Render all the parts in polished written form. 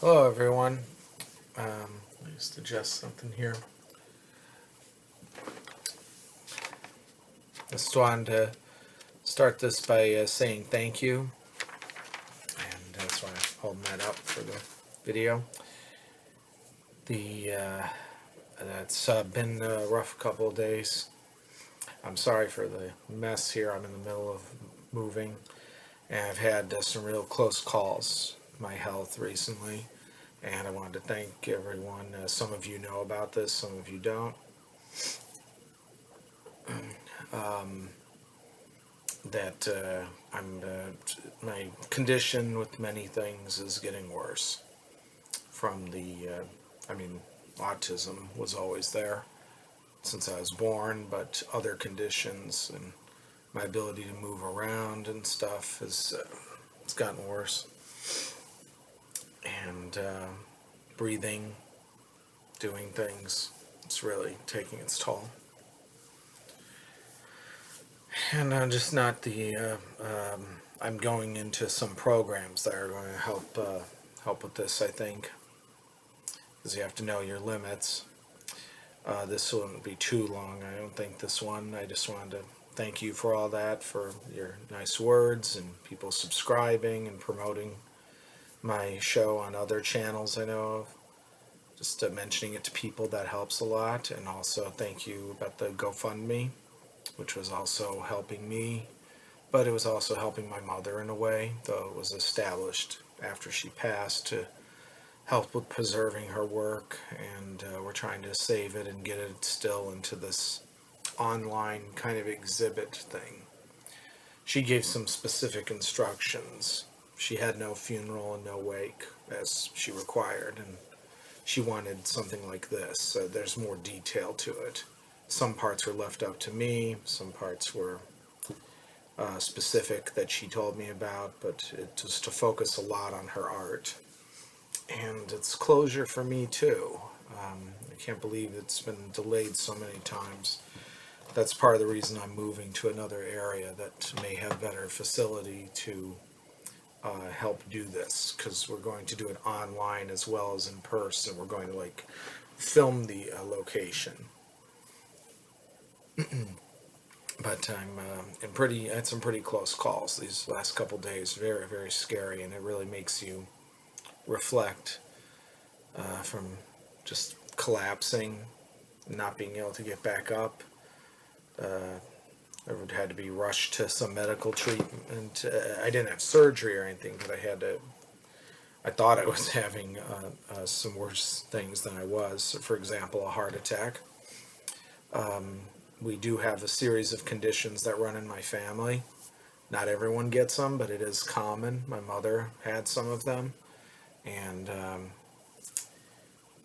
Hello, everyone. Let me just adjust something here. Just wanted to start this by saying thank you, and that's why I'm holding that up for the video. That's been a rough couple of days. I'm sorry for the mess here. I'm in the middle of moving, and I've had some real close calls with my health recently. And I wanted to thank everyone. Some of you know about this, some of you don't. Um, that my condition with many things is getting worse. From autism was always there since I was born, but other conditions and my ability to move around and stuff has it's gotten worse. And breathing, doing things, it's really taking its toll. And I'm just not I'm going into some programs that are going to help with this, I think, because you have to know your limits. This wouldn't be too long, I don't think, this one. I just wanted to thank you for all that, for your nice words and people subscribing and promoting my show on other channels I know of. Just mentioning it to people, that helps a lot. And also thank you about the GoFundMe, which was also helping me, but it was also helping my mother in a way, though it was established after she passed to help with preserving her work, and we're trying to save it and get it still into this online kind of exhibit thing. She gave some specific instructions. She had no funeral and no wake as she required, and she wanted something like this. So there's more detail to it. Some parts were left up to me, some parts were specific that she told me about, but it was to focus a lot on her art. And it's closure for me too. I can't believe it's been delayed so many times. That's part of the reason I'm moving to another area that may have better facility to help do this, because we're going to do it online as well as in person. We're going to film the location. But I'm had some pretty close calls these last couple days. Very, very scary, and it really makes you reflect from just collapsing, not being able to get back up. I would had to be rushed to some medical treatment. I didn't have surgery or anything, but I thought I was having some worse things than I was. For example, a heart attack. We do have a series of conditions that run in my family. Not everyone gets them, but it is common. My mother had some of them, and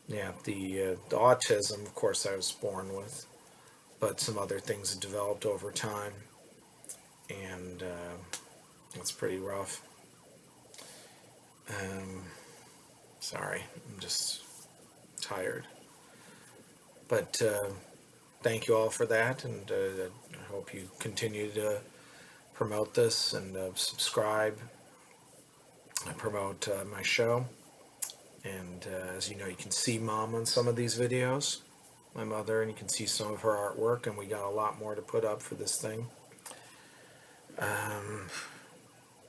the autism, of course, I was born with, but some other things have developed over time, and it's pretty rough. Sorry, I'm just tired. But thank you all for that, and I hope you continue to promote this and subscribe. I promote my show, and as you know, you can see Mom on some of these videos, my mother, and you can see some of her artwork, and we got a lot more to put up for this thing.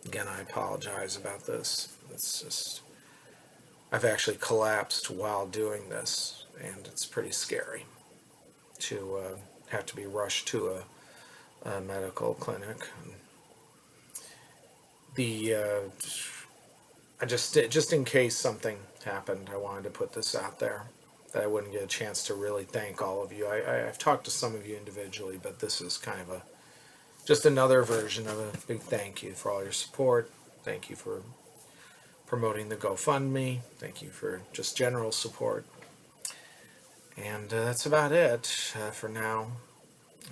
Again, I apologize about this. It's just, I've actually collapsed while doing this, and it's pretty scary to have to be rushed to a medical clinic. I just in case something happened, I wanted to put this out there, that I wouldn't get a chance to really thank all of you. I've talked to some of you individually, but this is kind of just another version of a big thank you for all your support. Thank you for promoting the GoFundMe. Thank you for just general support. And that's about it for now.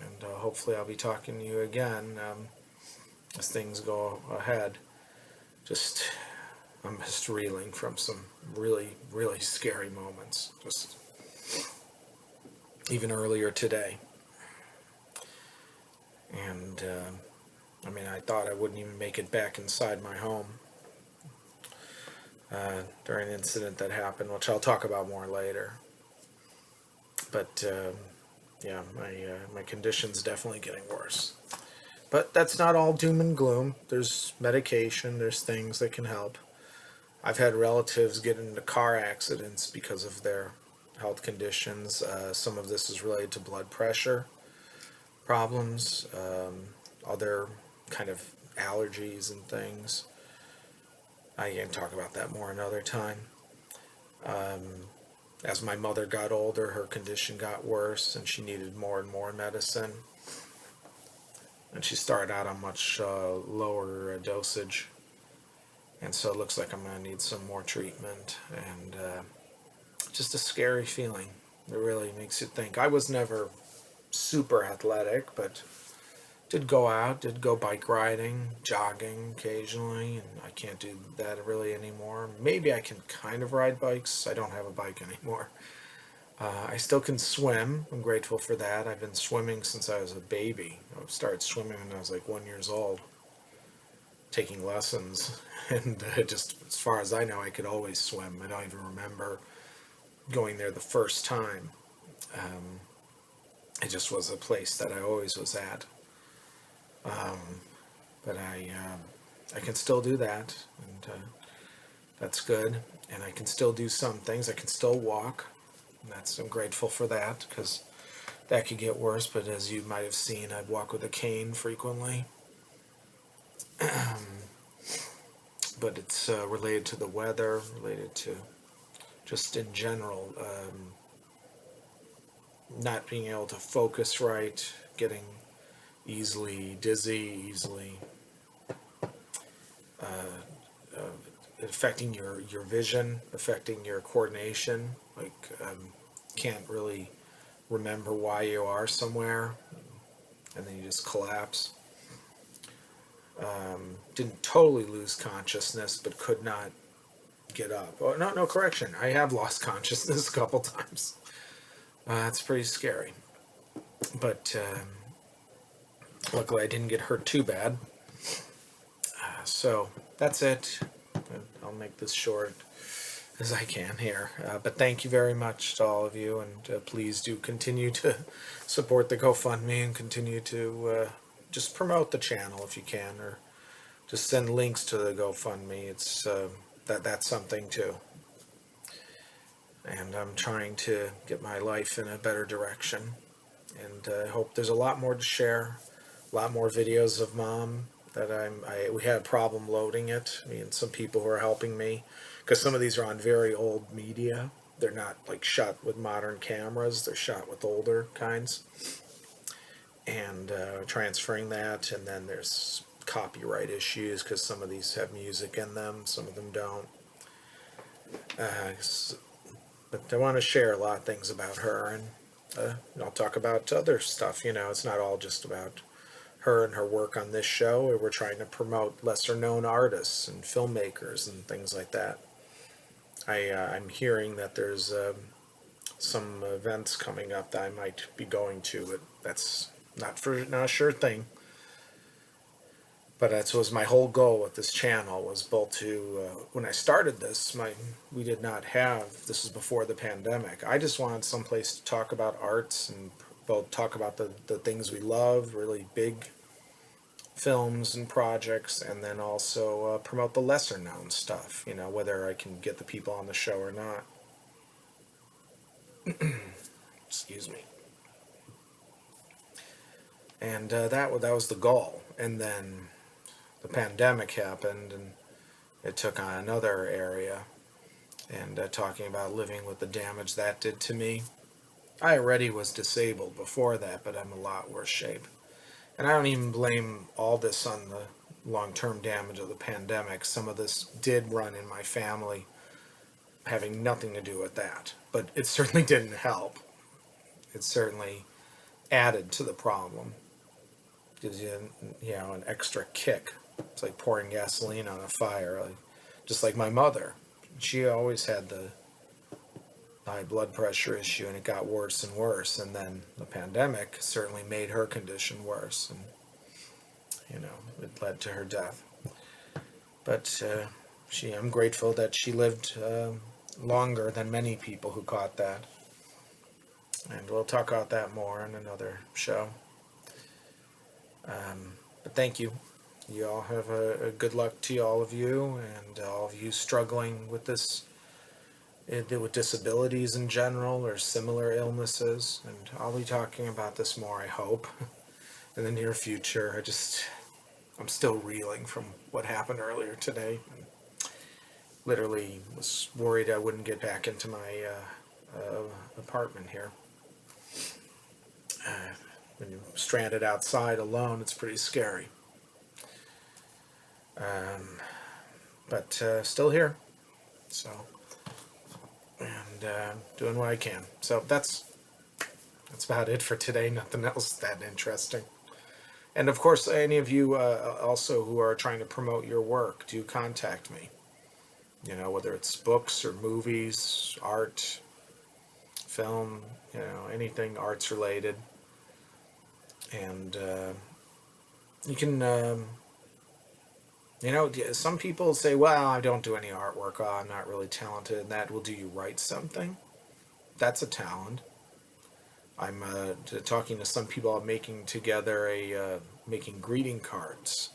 And hopefully I'll be talking to you again as things go ahead. I'm just reeling from some really, really scary moments, just even earlier today. And I thought I wouldn't even make it back inside my home. during an incident that happened, which I'll talk about more later. But yeah, my condition's definitely getting worse. But that's not all doom and gloom. There's medication. There's things that can help. I've had relatives get into car accidents because of their health conditions. Some of this is related to blood pressure problems, other kind of allergies and things. I can talk about that more another time. As my mother got older, her condition got worse and she needed more and more medicine. And she started out on much lower dosage. And so it looks like I'm going to need some more treatment. And just a scary feeling. It really makes you think. I was never super athletic, but did go out, did go bike riding, jogging occasionally, and I can't do that really anymore. Maybe I can kind of ride bikes. I don't have a bike anymore. I still can swim. I'm grateful for that. I've been swimming since I was a baby. I started swimming when I was like 1 year old, taking lessons. And just as far as I know, I could always swim. I don't even remember going there the first time. It just was a place that I always was at. But I can still do that, and that's good. And I can still do some things. I can still walk, and I'm grateful for that because that could get worse. But as you might have seen, I'd walk with a cane frequently. But it's related to the weather, related to just in general not being able to focus right, getting easily dizzy, easily affecting your vision, affecting your coordination. Like can't really remember why you are somewhere, and then you just collapse. Didn't totally lose consciousness, but could not get up. Oh no, no correction. I have lost consciousness a couple times. It's pretty scary, but luckily I didn't get hurt too bad. So that's it. I'll make this short as I can here. But thank you very much to all of you, and please do continue to support the GoFundMe and continue to just promote the channel if you can, or just send links to the GoFundMe. It's that's something too. And I'm trying to get my life in a better direction, and I hope there's a lot more to share, a lot more videos of Mom that we had a problem loading it. I mean, some people who are helping me, because some of these are on very old media. They're not like shot with modern cameras. They're shot with older kinds. And transferring that, and then there's copyright issues because some of these have music in them, some of them don't. But I want to share a lot of things about her, and I'll talk about other stuff. It's not all just about her and her work on this show. We're trying to promote lesser-known artists and filmmakers and things like that. I'm hearing that there's some events coming up that I might be going to, but that's not a sure thing. But that was my whole goal with this channel, was both to, when I started this, we did not have, this was before the pandemic, I just wanted someplace to talk about arts and both talk about the things we love, really big films and projects, and then also promote the lesser known stuff, whether I can get the people on the show or not. Excuse me. And that was the goal. And then the pandemic happened, and it took on another area, and talking about living with the damage that did to me. I already was disabled before that, but I'm in a lot worse shape. And I don't even blame all this on the long-term damage of the pandemic. Some of this did run in my family, having nothing to do with that. But it certainly didn't help. It certainly added to the problem. Gives you, an extra kick. It's like pouring gasoline on a fire. Just like my mother. She always had the high blood pressure issue, and it got worse and worse. And then the pandemic certainly made her condition worse. And, it led to her death. But I'm grateful that she lived longer than many people who caught that. And we'll talk about that more in another show. But thank you. You all have a good luck to all of you, and all of you struggling with this, with disabilities in general or similar illnesses. And I'll be talking about this more, I hope, in the near future. I'm still reeling from what happened earlier today. Literally was worried I wouldn't get back into my apartment here. When you're stranded outside alone, it's pretty scary. But still here. So, and doing what I can. So that's about it for today. Nothing else that interesting. And of course, any of you also who are trying to promote your work, do contact me. Whether it's books or movies, art, film, anything arts related. And you can, some people say, well, I don't do any artwork. Oh, I'm not really talented in that. Well, do you write something? That's a talent. I'm talking to some people about making together making greeting cards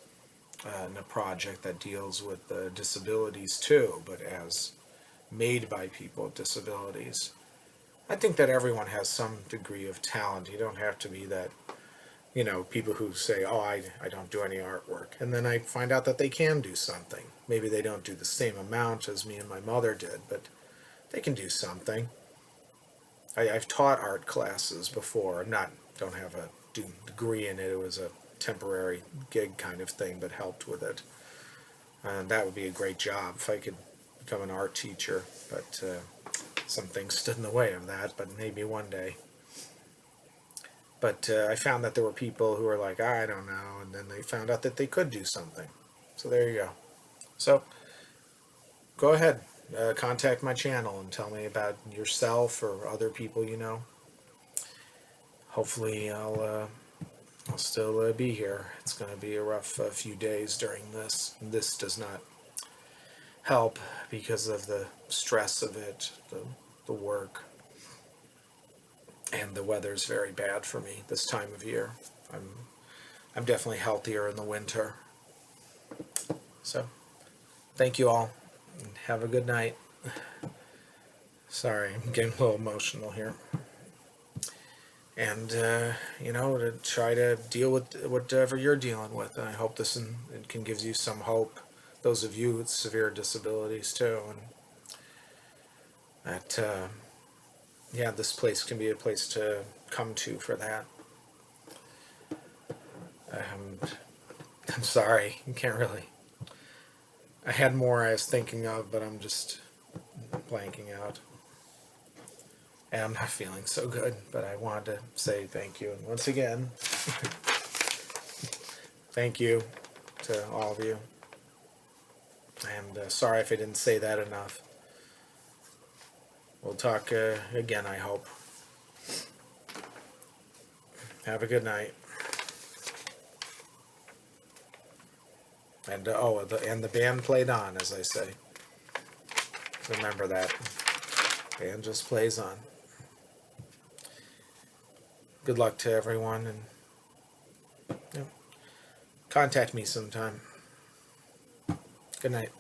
in a project that deals with disabilities too, but as made by people with disabilities. I think that everyone has some degree of talent. You don't have to be that, people who say, oh, I don't do any artwork. And then I find out that they can do something. Maybe they don't do the same amount as me and my mother did, but they can do something. I've taught art classes before. Don't have a degree in it. It was a temporary gig kind of thing, but helped with it. And that would be a great job if I could become an art teacher. But some things stood in the way of that, but maybe one day. But I found that there were people who were like, I don't know, and then they found out that they could do something. So there you go. So go ahead. Contact my channel and tell me about yourself or other people you know. Hopefully I'll still be here. It's going to be a rough few days during this. This does not help because of the stress of it, the work, and the weather's very bad for me this time of year. I'm definitely healthier in the winter. So thank you all. Have a good night. Sorry, I'm getting a little emotional here. And, to try to deal with whatever you're dealing with. And I hope it can give you some hope, those of you with severe disabilities too. And that, this place can be a place to come to for that. I'm sorry, you can't really. I had more I was thinking of, but I'm just blanking out. And I'm not feeling so good, but I wanted to say thank you. And once again, thank you to all of you. And sorry if I didn't say that enough. We'll talk again, I hope. Have a good night. And the band played on, as I say. Remember that. Band just plays on. Good luck to everyone, and contact me sometime. Good night.